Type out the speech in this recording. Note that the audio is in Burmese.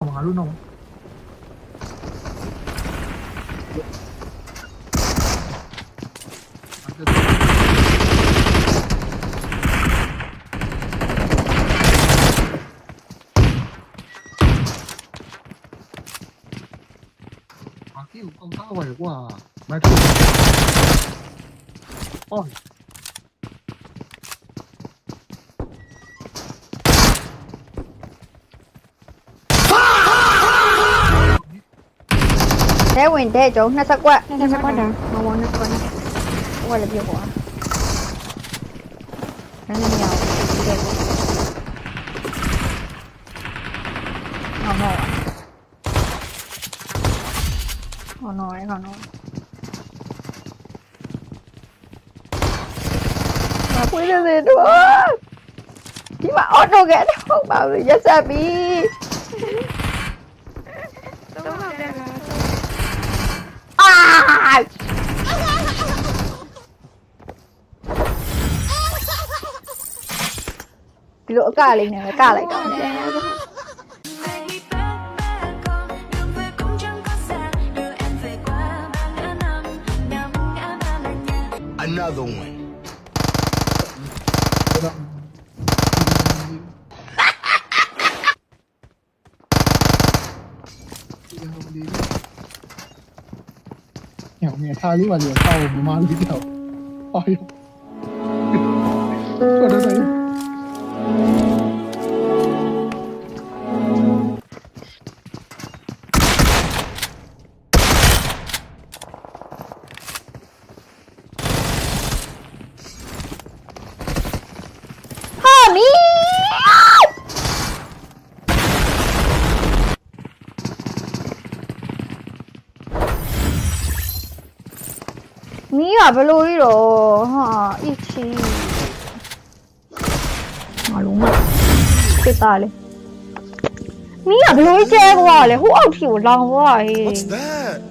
ငါတို့တော့ဘာကြီးကိုကောက်သားပါလေကွာမတ်အော်တဲဝင်တဲကျုံ20ကွက်20ကွက်တာမဝ20ကွက်နဲ့ဟိုလည်းပြပေါ့နည်းနည်းရအောင်ဒီလိုဟောနော်မပွေးရတယ်တော့ဒီမှာအော်တိုကတော့ပါဘူးရက်ဆက်ပြီဒီလိုအကလေးနဲ့ကလိုက်တော့Another one. ညောင်မြထားလေးပါလေဆောက်မမလေးတော့အော်ရတော်တော်မီးကဘလို့ကြီးတော့ဟာအစ်ချီမလုံးမစစ်သားလေမီးကဘလို့ကျဲကွာလေဟိုအောက်ထီကိုလောင်သွားဟေး What's that?